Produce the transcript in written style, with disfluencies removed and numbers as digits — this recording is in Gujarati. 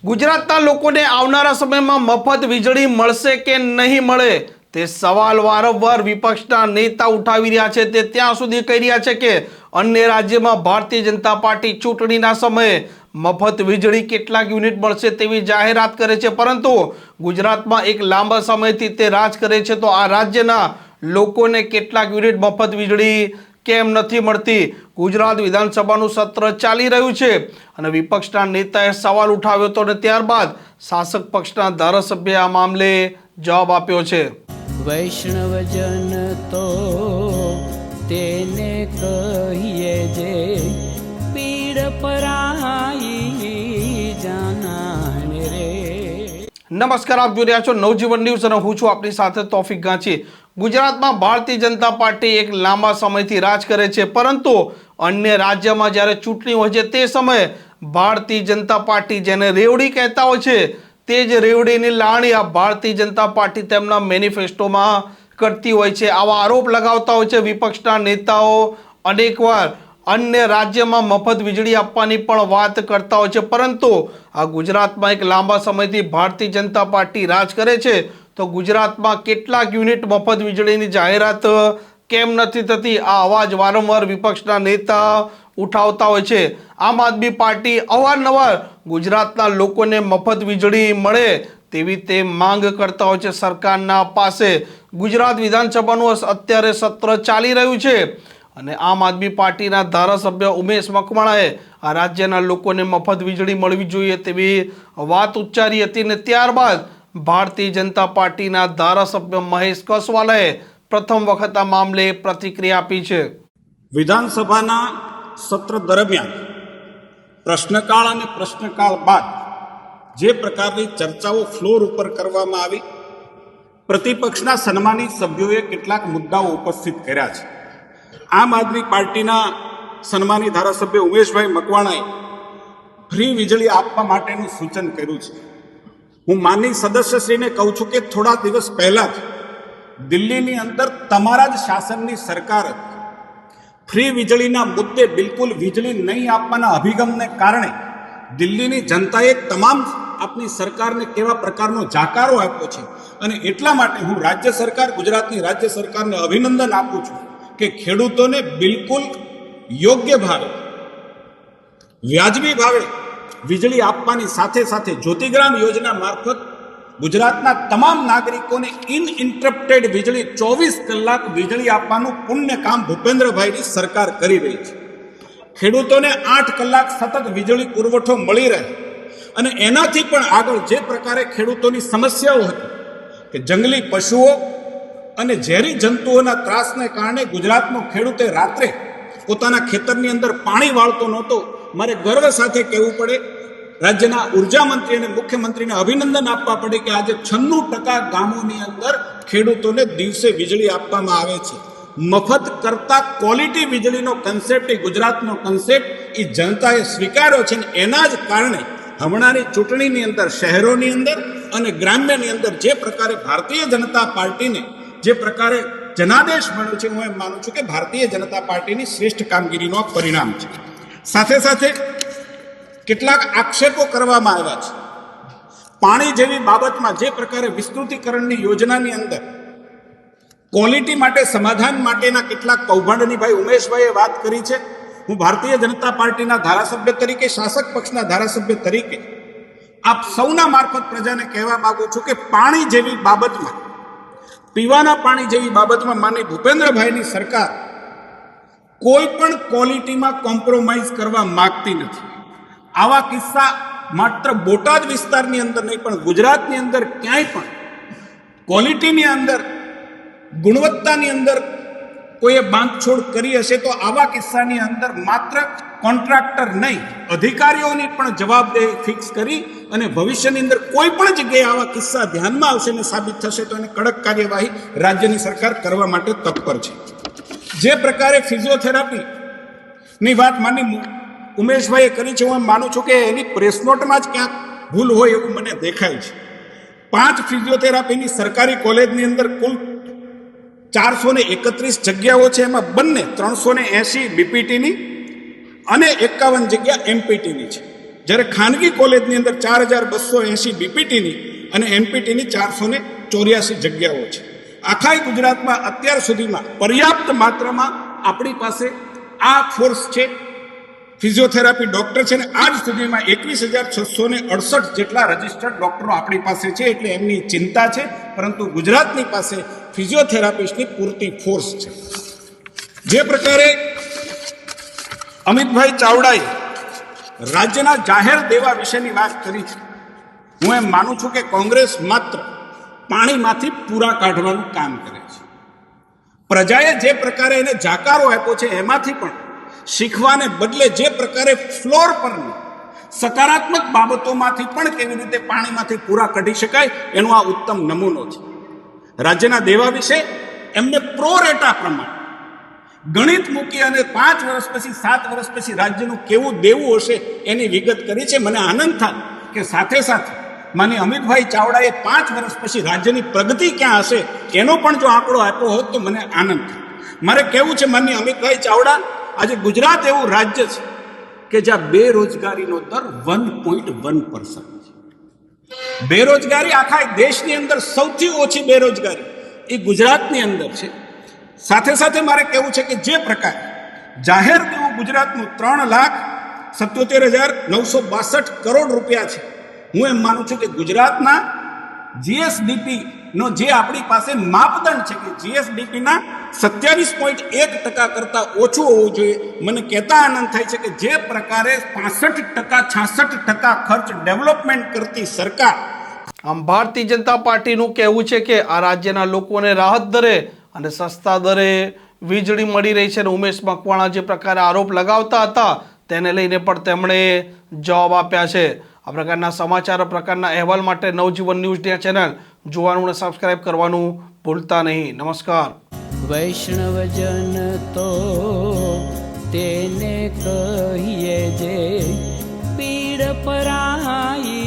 ગુજરાતના લોકોને આવનારા સમયમાં મફત વીજળી મળશે કે નહીં મળે તે સવાલ વારંવાર વિપક્ષના નેતા ઉઠાવી રહ્યા છે. તે ત્યાં સુધી કહી રહ્યા છે કે અન્ય રાજ્યમાં ભારતીય જનતા પાર્ટી ચૂંટણીના સમયે મફત વીજળી કેટલાક યુનિટ મળશે તેવી જાહેરાત કરે છે, પરંતુ ગુજરાતમાં એક લાંબા સમયથી તે રાજ કરે છે. તો આ રાજ્યના લોકોને કેટલાક યુનિટ મફત વીજળી કેમ નથી મળતી? ગુજરાત વિધાનસભાનું સત્ર ચાલી રહ્યું છે અને વિપક્ષના નેતાએ સવાલ ઉઠાવ્યો હતો અને ત્યારબાદ શાસક પક્ષના ધારાસભ્યએ આ મામલે જવાબ આપ્યો છે. વૈષ્ણવજન તો તેને કહીએ જે પીડ પરાઈ જાનાને રે. નમસ્કાર, આપ જોઈ રહ્યા છો નવજીવન ન્યૂઝ અને હું છું આપની સાથે તોફિક ગાંચી. ગુજરાતમાં ભારતીય જનતા પાર્ટી એક લાંબા સમયથી રાજ કરે છે, પરંતુ અન્ય રાજ્યમાં જ્યારે ચૂંટણી હોય છે તે સમયે ભારતીય જનતા પાર્ટી જેને રેવડી કહેતા હોય છે તે જ રેવડીની લાણી આ ભારતીય જનતા પાર્ટી તેમના મેનિફેસ્ટોમાં કરતી હોય છે. આવા આરોપ લગાવતા હોય છે વિપક્ષના નેતાઓ. અનેકવાર અન્ય રાજ્યમાં મફત વીજળી આપવાની પણ વાત કરતા હોય છે, પરંતુ આ ગુજરાતમાં એક લાંબા સમયથી ભારતીય જનતા પાર્ટી રાજ કરે છે, તો ગુજરાતમાં કેટલાક યુનિટ મફત વીજળીની જાહેરાત કેમ નથી થતી? આ અવાજ વારંવાર વિપક્ષના નેતા ઉઠાવતા હોય છે. આમ આદમી પાર્ટી અવારનવાર ગુજરાતના લોકોને મફત વીજળી મળે તેવી તે માંગ કરતા હોય છે સરકારના પાસે. ગુજરાત વિધાનસભાનું અત્યારે સત્ર ચાલી રહ્યું છે અને આમ આદમી પાર્ટીના ધારાસભ્ય ઉમેશ મકવાણાએ આ રાજ્યના લોકોને મફત વીજળી મળવી જોઈએ તેવી વાત ઉચ્ચારી હતી અને ત્યારબાદ ભારતીય જનતા પાર્ટીના ધારાસભ્ય મહેશ કસવાલાએ પ્રથમ વખત આ મામલે પ્રતિક્રિયા આપી છે. વિધાનસભાના સત્ર દરમિયાન પ્રશ્નકાળ અને પ્રશ્નકાળ બાદ જે પ્રકારની ચર્ચાઓ ફ્લોર ઉપર કરવામાં આવી, પ્રતિપક્ષના સન્માનિત સભ્યોએ કેટલાક મુદ્દાઓ ઉપસ્થિત કર્યા છે. આમ આદમી પાર્ટીના સન્માનિત ધારાસભ્ય ઉમેશભાઈ મકવાણાએ ફ્રી વીજળી આપવા માટેનું સૂચન કર્યું છે. હું માનનીય સદસ્યશ્રીને કહું છું કે થોડા દિવસ પહેલા જ દિલ્હીની અંદર તમારા જ શાસનની સરકાર ફ્રી વીજળીના મુદ્દે બિલકુલ વીજળી નહીં આપવાના અભિગમને કારણે દિલ્હીની જનતાએ તમામ આપની સરકારને કેવા પ્રકારનો જાકારો આપ્યો છે. અને એટલા માટે હું રાજ્ય સરકાર, ગુજરાતની રાજ્ય સરકારને અભિનંદન આપું છું કે ખેડૂતોને બિલકુલ યોગ્ય ભાવે, વ્યાજબી ભાવે વીજળી આપવાની સાથે સાથે જ્યોતિગ્રામ યોજના મારફત ગુજરાતના તમામ નાગરિકોને ઇનઇન્ટરપ્ટેડ વીજળી 24 કલાક વીજળી આપવાનું પુણ્ય કામ ભૂપેન્દ્રભાઈની સરકાર કરી રહી છે. ખેડૂતોને 8 કલાક સતત વીજળી પુરવઠો મળી રહે અને એનાથી પણ આગળ જે પ્રકારે ખેડૂતોની સમસ્યાઓ હતી કે જંગલી પશુઓ અને ઝેરી જંતુઓના ત્રાસને કારણે ગુજરાતનો ખેડૂતે રાત્રે પોતાના ખેતરની અંદર પાણી વાળતો નહોતો. મારે ગર્વ સાથે કહેવું પડે, રાજ્યના ઉર્જા મંત્રી અને મુખ્યમંત્રીને અભિનંદન આપવા પડે કે આજે 96% ગામોની અંદર ખેડૂતોને દિવસે વીજળી આપવામાં આવે છે. મફત કરતા ક્વોલિટી વીજળીનો કન્સેપ્ટ એ ગુજરાતનો કન્સેપ્ટ એ જનતાએ સ્વીકાર્યો છે. એના જ કારણે હમણાંની ચૂંટણીની અંદર શહેરોની અંદર અને ગ્રામ્યની અંદર જે પ્રકારે ભારતીય જનતા પાર્ટીને જે પ્રકારે જનાદેશ મળ્યો છે, હું એમ માનું છું કે ભારતીય જનતા પાર્ટીની શ્રેષ્ઠ કામગીરીનું પરિણામ છે. સાથે સાથે કેટલાક આક્ષેપો કરવામાં આવ્યા છે. પાણી જેવી બાબતમાં જે પ્રકારે વિસ્તૃતિકરણની યોજનાની અંદર ક્વોલિટી માટે, સમાધાન માટેના કેટલાક કૌભાંડની ભાઈ ઉમેશભાઈએ વાત કરી છે. હું ભારતીય જનતા પાર્ટીના ધારાસભ્ય તરીકે, શાસક પક્ષના ધારાસભ્ય તરીકે આપ સૌના મારફત પ્રજાને કહેવા માંગુ છું કે પાણી જેવી બાબતમાં, પીવાના પાણી જેવી બાબતમાં માનનીય ભૂપેન્દ્રભાઈની સરકાર કોઈ પણ ક્વોલિટીમાં કોમ્પ્રોમાઇઝ કરવા માંગતી નથી. આવા કિસ્સા માત્ર બોટાદ વિસ્તારની અંદર નહીં પણ ગુજરાતની અંદર ક્યાંય પણ ક્વોલિટીની અંદર, ગુણવત્તાની અંદર કોઈએ બાંધછોડ કરી હશે તો આવા કિસ્સાની અંદર માત્ર કોન્ટ્રાક્ટર નહીં, અધિકારીઓની પણ જવાબદેહી ફિક્સ કરી અને ભવિષ્યની અંદર કોઈ પણ જગ્યાએ આવા કિસ્સા ધ્યાનમાં આવશે અને સાબિત થશે તો એને કડક કાર્યવાહી રાજ્યની સરકાર કરવા માટે તત્પર છે. જે પ્રકારે ફિઝિયોથેરાપીની વાત માની ઉમેશભાઈએ કરી છે, હું માનું છું કે એની પ્રેસ નોટમાં જ ક્યાંક ભૂલ હોય એવું મને દેખાય છે. 5 ફિઝિયોથેરાપીની સરકારી કોલેજની અંદર કુલ 431 જગ્યાઓ છે. એમાં બંને 380 બીપીટીની અને 51 જગ્યા એમપીટીની છે. જ્યારે ખાનગી કોલેજની અંદર 4280 બીપીટીની અને એમપીટીની 484 જગ્યાઓ છે. આખા ગુજરાતમાં અત્યાર સુધીમાં પર્યાપ્ત માત્રામાં આપણી પાસે આ ફોર્સ છે, ફિઝિયોથેરાપી ડોક્ટર છે, ને આજ સુધીમાં 21,668 જેટલા રજિસ્ટર્ડ ડોક્ટરો આપણી પાસે છે. એટલે એમની ચિંતા છે, પરંતુ ગુજરાતની પાસે ફિઝિયોથેરાપિસ્ટની પૂરતી ફોર્સ છે. જે પ્રકારે અમિતભાઈ ચાવડાએ રાજ્યના જાહેર દેવા વિશેની વાત કરી છે, હું એમ માનું છું કે કોંગ્રેસ માત્ર પાણીમાંથી પૂરા કાઢવાનું કામ કરે છે. પ્રજાએ જે પ્રકારે એને જાકારો આપ્યો છે એમાંથી પણ શીખવાને બદલે જે પ્રકારે ફ્લોર પરની સકારાત્મક બાબતોમાંથી પણ કેવી રીતે પાણીમાંથી પૂરા કાઢી શકાય એનો આ ઉત્તમ નમૂનો છે. રાજ્યના દેવા વિશે એમને પ્રોરેટા પ્રમાણે ગણિત મૂકી અને 5 વર્ષ પછી 7 વર્ષ પછી રાજ્યનું કેવું દેવું હશે એની વિગત કરી છે. મને આનંદ થાય કે સાથે સાથે માનીય અમિતભાઈ ચાવડાએ 5 વર્ષ પછી રાજ્યની પ્રગતિ ક્યાં હશે એનો પણ જો આંકડો આપ્યો હોત તો મને આનંદ થાય. મારે કહેવું છે માનીય અમિતભાઈ ચાવડા, આજે ગુજરાત એવું રાજ્ય છે કે જ્યાં બેરોજગારીનો દર 1.1% છે. બેરોજગારી આખા દેશની અંદર સૌથી ઓછી બેરોજગારી એ ગુજરાતની અંદર છે. સાથે સાથે મારે કહેવું છે કે જે પ્રકારે જાહેર દેવું ગુજરાતનું 3,77,962 કરોડ રૂપિયા છે, હું એમ માનું છું કે ગુજરાતના જીએસડીપી નો જે આપણી પાસે માપદંડ છે કે જીએસડીપીના 27.1% કરતાં ઓછું હોવું જોઈએ. મને કહેતા આનંદ થાય છે કે જે પ્રકારે 65% 66% ખર્ચ ડેવલપમેન્ટ કરતી સરકાર. આમ ભારતીય જનતા પાર્ટીનું કહેવું છે કે આ રાજ્યના લોકોને રાહત દરે અને સસ્તા દરે વીજળી મળી રહી છે. અને ઉમેશ મકવાણા જે પ્રકારે આરોપ લગાવતા હતા તેને લઈને પણ તેમણે જવાબ આપ્યા છે. આ પ્રકારના સમાચાર, પ્રકારના અહેવાલ માટે નવજીવન ન્યૂઝ ચેનલ જોવાનું અને સબસ્ક્રાઇબ કરવાનું ભૂલતા નહીં. નમસ્કાર. વૈષ્ણવજન તો તેને કહીએ જે પીડ પરાઈ.